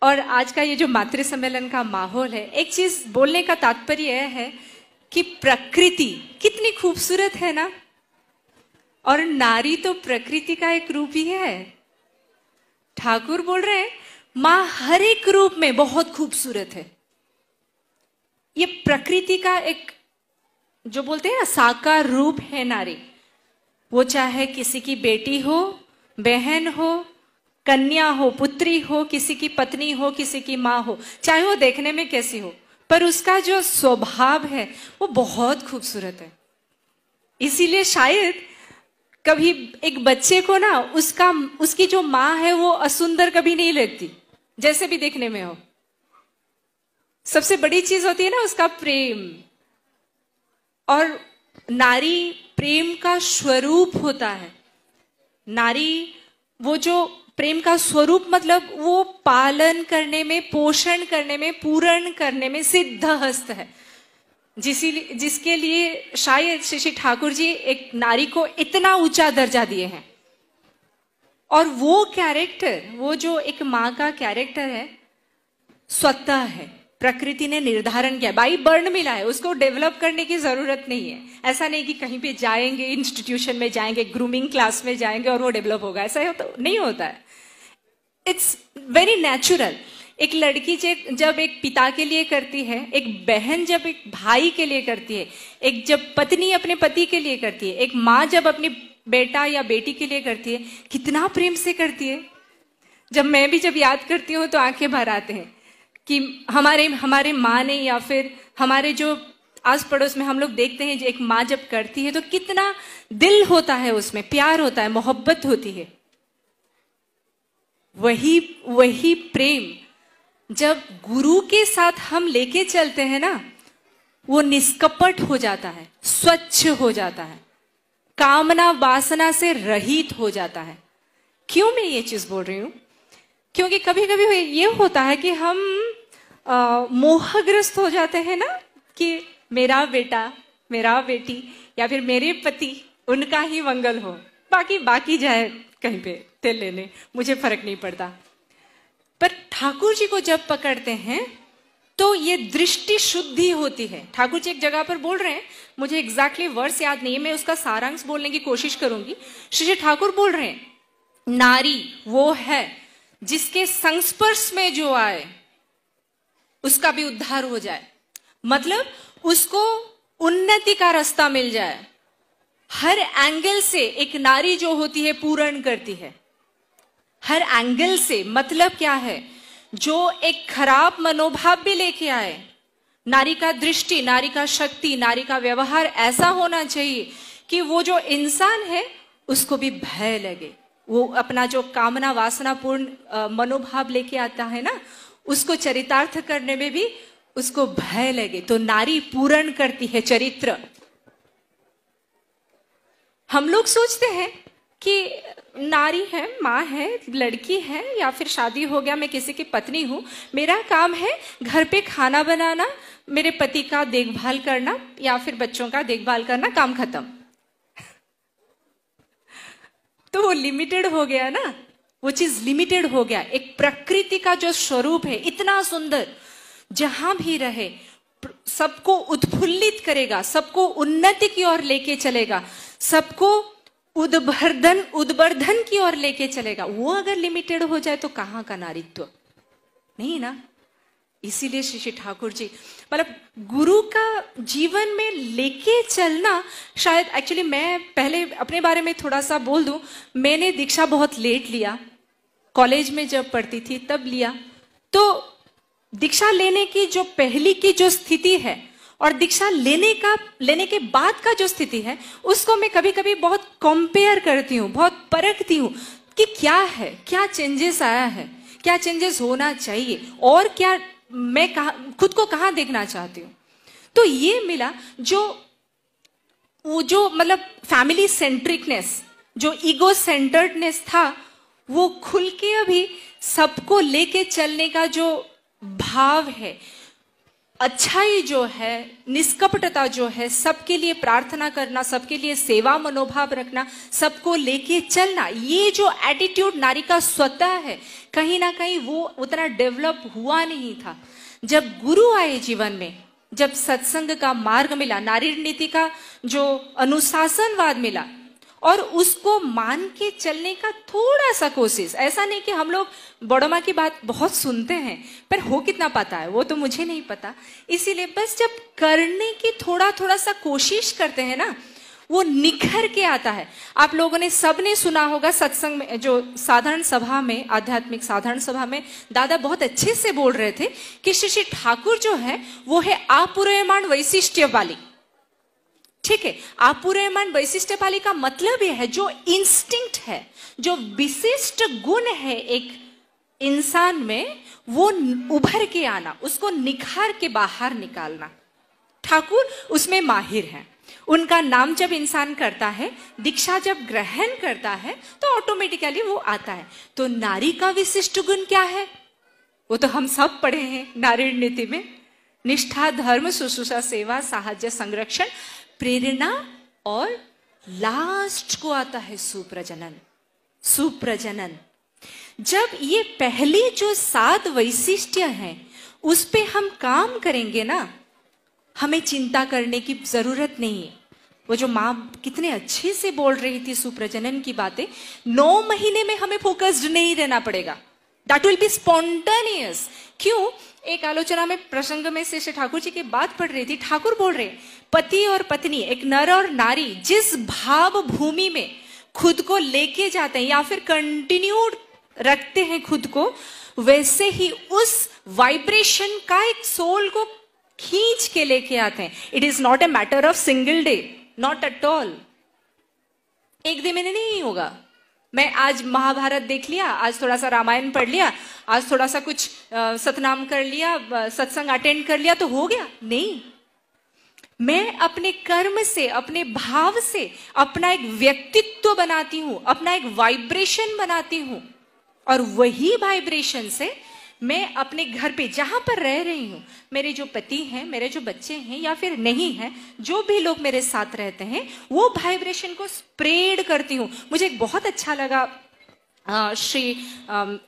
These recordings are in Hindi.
और आज का ये जो मातृ सम्मेलन का माहौल है, एक चीज बोलने का तात्पर्य यह है कि प्रकृति कितनी खूबसूरत है ना, और नारी तो प्रकृति का एक रूप ही है। ठाकुर बोल रहे हैं मां हर एक रूप में बहुत खूबसूरत है। ये प्रकृति का एक जो बोलते हैं ना साकार रूप है नारी। वो चाहे किसी की बेटी हो, बहन हो, कन्या हो, पुत्री हो, किसी की पत्नी हो, किसी की माँ हो, चाहे वो देखने में कैसी हो, पर उसका जो स्वभाव है वो बहुत खूबसूरत है। इसीलिए शायद कभी एक बच्चे को ना उसकी जो माँ है वो असुंदर कभी नहीं लगती, जैसे भी देखने में हो। सबसे बड़ी चीज होती है ना उसका प्रेम, और नारी प्रेम का स्वरूप होता है। नारी वो जो प्रेम का स्वरूप मतलब वो पालन करने में, पोषण करने में, पूर्ण करने में सिद्धहस्त है। जिसके लिए शायद श्री ठाकुर जी एक नारी को इतना ऊंचा दर्जा दिए हैं। और वो कैरेक्टर, वो जो एक माँ का कैरेक्टर है, स्वतः है, प्रकृति ने निर्धारण किया, बाई बर्न मिला है, उसको डेवलप करने की जरूरत नहीं है। ऐसा नहीं कि कहीं पे जाएंगे, इंस्टीट्यूशन में जाएंगे, ग्रूमिंग क्लास में जाएंगे और वो डेवलप होगा, ऐसा तो नहीं होता है। It's very natural. एक लड़की जब एक पिता के लिए करती है, एक बहन जब एक भाई के लिए करती है, एक जब पत्नी अपने पति के लिए करती है, एक माँ जब अपनी बेटा या बेटी के लिए करती है, कितना प्रेम से करती है। मैं जब याद करती हूँ तो आंखें भर आते हैं कि हमारे माँ ने, या फिर हमारे जो आस पड़ोस में हम लोग देखते हैं, एक माँ जब करती है तो कितना दिल होता है, उसमें प्यार होता है, मोहब्बत होती है। वही प्रेम जब गुरु के साथ हम लेके चलते हैं ना, वो निष्कपट हो जाता है, स्वच्छ हो जाता है, कामना वासना से रहित हो जाता है। क्यों मैं ये चीज बोल रही हूं? क्योंकि कभी कभी ये होता है कि हम मोहग्रस्त हो जाते हैं ना, कि मेरा बेटा, मेरा बेटी, या फिर मेरे पति, उनका ही मंगल हो, बाकी जाए कहीं पे तेल लेने, मुझे फर्क नहीं पड़ता। पर ठाकुर जी को जब पकड़ते हैं तो ये दृष्टि शुद्धि होती है। ठाकुर जी एक जगह पर बोल रहे हैं, मुझे एग्जैक्टली वर्ड्स याद नहीं है, मैं उसका सारांश बोलने की कोशिश करूंगी। श्री ठाकुर बोल रहे हैं नारी वो है जिसके संस्पर्श में जो आए उसका भी उद्धार हो जाए, मतलब उसको उन्नति का रास्ता मिल जाए। हर एंगल से एक नारी जो होती है पूर्ण करती है, हर एंगल से। मतलब क्या है? जो एक खराब मनोभाव भी लेके आए, नारी का दृष्टि, नारी का शक्ति, नारी का व्यवहार ऐसा होना चाहिए कि वो जो इंसान है उसको भी भय लगे। वो अपना जो कामना वासना पूर्ण मनोभाव लेके आता है ना, उसको चरितार्थ करने में भी उसको भय लगे। तो नारी पूर्ण करती है चरित्र। हम लोग सोचते हैं कि नारी है, माँ है, लड़की है, या फिर शादी हो गया, मैं किसी की पत्नी हूं, मेरा काम है घर पे खाना बनाना, मेरे पति का देखभाल करना, या फिर बच्चों का देखभाल करना, काम खत्म। तो वो लिमिटेड हो गया ना, वो चीज लिमिटेड हो गया। एक प्रकृति का जो स्वरूप है इतना सुंदर, जहां भी रहे सबको उत्फुल्लित करेगा, सबको उन्नति की ओर लेके चलेगा, सबको उद्वर्धन की ओर लेके चलेगा। वो अगर लिमिटेड हो जाए तो कहाँ का नारीत्व? नहीं ना। इसीलिए श्री ठाकुर जी मतलब गुरु का जीवन में लेके चलना। शायद एक्चुअली मैं पहले अपने बारे में थोड़ा सा बोल दूं, मैंने दीक्षा बहुत लेट लिया, कॉलेज में जब पढ़ती थी तब लिया। तो दीक्षा लेने की जो पहली की जो स्थिति है और दीक्षा लेने के बाद का जो स्थिति है, उसको मैं कभी कभी बहुत कंपेयर करती हूँ, बहुत परखती हूँ कि क्या है, क्या चेंजेस आया है, क्या चेंजेस होना चाहिए, और क्या मैं खुद को कहाँ देखना चाहती हूँ। तो ये मिला वो जो मतलब फैमिली सेंट्रिकनेस, जो ईगो सेंटर्डनेस था, वो खुल के अभी सबको लेके चलने का जो भाव है, अच्छाई जो है, निष्कपटता जो है, सबके लिए प्रार्थना करना, सबके लिए सेवा मनोभाव रखना, सबको लेके चलना, ये जो एटीट्यूड नारी का स्वतः है, कहीं ना कहीं वो उतना डेवलप हुआ नहीं था। जब गुरु आए जीवन में, जब सत्संग का मार्ग मिला, नारी नीति का जो अनुशासनवाद मिला, और उसको मान के चलने का थोड़ा सा कोशिश, ऐसा नहीं कि हम लोग बड़ों माँ की बात बहुत सुनते हैं पर हो कितना पता है वो तो मुझे नहीं पता, इसीलिए बस जब करने की थोड़ा थोड़ा सा कोशिश करते हैं ना, वो निखर के आता है। आप लोगों ने सबने सुना होगा सत्संग में, जो साधारण सभा में, आध्यात्मिक साधारण सभा में दादा बहुत अच्छे से बोल रहे थे कि श्री श्री ठाकुर जो है वो है अपूर्यमान वैशिष्ट्य वाली। ठीक है, अपूर्यमान वैशिष्ट्य वाली का मतलब यह है जो इंस्टिंक्ट है, जो विशिष्ट गुण है एक इंसान में, वो उभर के आना, उसको निखार के बाहर निकालना। ठाकुर उसमें माहिर हैं। उनका नाम जब इंसान करता है, दीक्षा जब ग्रहण करता है, तो ऑटोमेटिकली वो आता है। तो नारी का विशिष्ट गुण क्या है? वो तो हम सब पढ़े हैं नारी नीति में, निष्ठा, धर्म, शुश्रूषा, सेवा, साहस्य, संरक्षण, प्रेरणा, और लास्ट को आता है सुप्रजनन। सुप्रजनन, जब ये पहली जो 7 वैशिष्ट्य हैं उस पे हम काम करेंगे ना, हमें चिंता करने की जरूरत नहीं है। वो जो माँ कितने अच्छे से बोल रही थी सुप्रजनन की बातें, 9 महीने में हमें फोकस्ड नहीं रहना पड़ेगा, दैट विल बी स्पॉन्टेनियस। क्यों? एक आलोचना में प्रसंग में से श्री ठाकुर जी की बात पढ़ रही थी, ठाकुर बोल रहे पति और पत्नी, एक नर और नारी जिस भाव भूमि में खुद को लेके जाते हैं या फिर कंटिन्यू रखते हैं खुद को, वैसे ही उस वाइब्रेशन का एक सोल को खींच के लेके आते हैं। It is not a matter of single day, not at all. एक दिन में नहीं होगा। मैं आज महाभारत देख लिया, आज थोड़ा सा रामायण पढ़ लिया, आज थोड़ा सा कुछ सतनाम कर लिया, सत्संग अटेंड कर लिया तो हो गया? नहीं, मैं अपने कर्म से, अपने भाव से अपना एक व्यक्तित्व बनाती हूं, अपना एक वाइब्रेशन बनाती हूं, और वही वाइब्रेशन से मैं अपने घर पे जहां पर रह रही हूं, मेरे जो पति हैं, मेरे जो बच्चे हैं या फिर नहीं हैं, जो भी लोग मेरे साथ रहते हैं, वो वाइब्रेशन को स्प्रेड करती हूं। मुझे एक बहुत अच्छा लगा श्री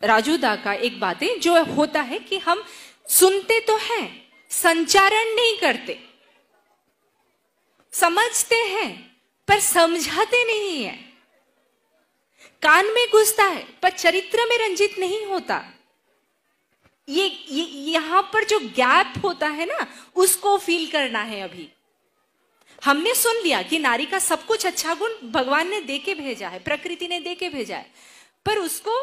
राजूदा का एक बातें जो होता है कि हम सुनते तो हैं, संचारण नहीं करते, समझते हैं पर समझाते नहीं है, कान में घुसता है पर चरित्र में रंजित नहीं होता। ये यहां पर जो गैप होता है ना, उसको फील करना है। अभी हमने सुन लिया कि नारी का सब कुछ अच्छा गुण भगवान ने देके भेजा है, प्रकृति ने देके भेजा है, पर उसको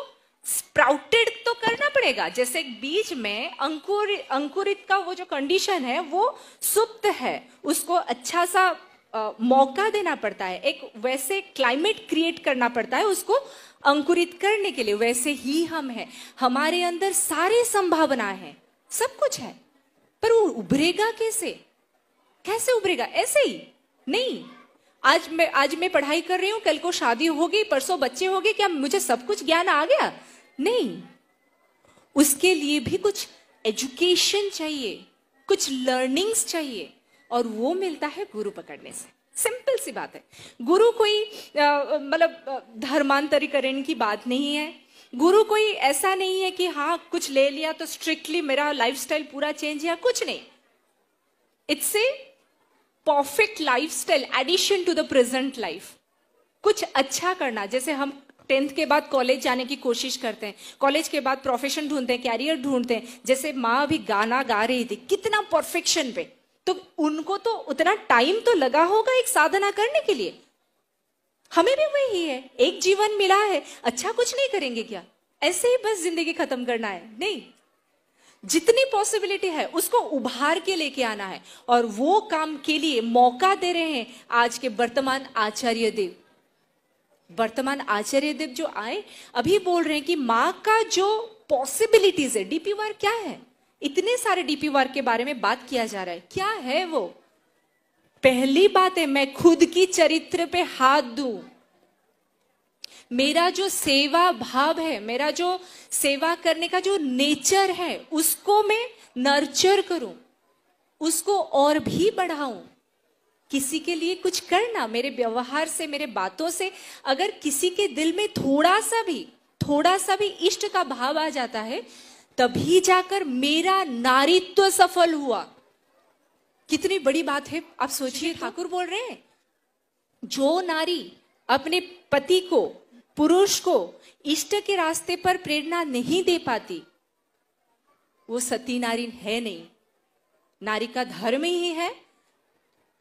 स्प्राउटेड तो करना पड़ेगा। जैसे एक बीज में अंकुरित का वो जो कंडीशन है वो सुप्त है, उसको अच्छा सा मौका देना पड़ता है, एक वैसे क्लाइमेट क्रिएट करना पड़ता है उसको अंकुरित करने के लिए। वैसे ही हम हैं, हमारे अंदर सारे संभावना है, सब कुछ है, पर वो उभरेगा कैसे? कैसे उभरेगा? ऐसे ही नहीं। आज मैं पढ़ाई कर रही हूं, कल को शादी होगी, परसों बच्चे होंगे, क्या मुझे सब कुछ ज्ञान आ गया? नहीं, उसके लिए भी कुछ एजुकेशन चाहिए, कुछ लर्निंग्स चाहिए, और वो मिलता है गुरु पकड़ने से। सिंपल सी बात है। गुरु कोई मतलब धर्मांतरीकरण की बात नहीं है। गुरु कोई ऐसा नहीं है कि हाँ कुछ ले लिया तो स्ट्रिक्टली मेरा लाइफस्टाइल पूरा चेंज है, कुछ नहीं। It's a perfect lifestyle addition to the present life. कुछ अच्छा करना, जैसे हम 10th के बाद कॉलेज जाने की कोशिश करते हैं, कॉलेज के बाद प्रोफेशन ढूंढते हैं, कैरियर ढूंढते हैं। जैसे माँ अभी गाना गा रही थी, कितना परफेक्शन पे, तो उनको तो उतना टाइम तो लगा होगा एक साधना करने के लिए। हमें भी वही है, एक जीवन मिला है, अच्छा कुछ नहीं करेंगे क्या? ऐसे ही बस जिंदगी खत्म करना है? नहीं, जितनी पॉसिबिलिटी है उसको उभार के लेके आना है, और वो काम के लिए मौका दे रहे हैं आज के वर्तमान आचार्य देव। वर्तमान आचार्य देव जो आए अभी बोल रहे हैं कि माँ का जो पॉसिबिलिटीज है, डीपी वर्क क्या है, इतने सारे डीपी वर्क के बारे में बात किया जा रहा है, क्या है वो? पहली बात है, मैं खुद की चरित्र पे हाथ दूं, मेरा जो सेवा भाव है, मेरा जो सेवा करने का जो नेचर है, उसको मैं नर्चर करूं, उसको और भी बढ़ाऊं, किसी के लिए कुछ करना, मेरे व्यवहार से, मेरे बातों से अगर किसी के दिल में थोड़ा सा भी इष्ट का भाव आ जाता है, तभी जाकर मेरा नारीत्व सफल हुआ। कितनी बड़ी बात है, आप सोचिए। ठाकुर बोल रहे हैं, जो नारी अपने पति को, पुरुष को इष्ट के रास्ते पर प्रेरणा नहीं दे पाती, वो सती नारी है नहीं। नारी का धर्म ही है,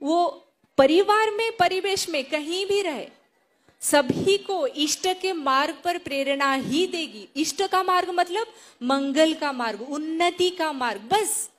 वो परिवार में, परिवेश में कहीं भी रहे, सभी को इष्ट के मार्ग पर प्रेरणा ही देगी। इष्ट का मार्ग मतलब मंगल का मार्ग, उन्नति का मार्ग, बस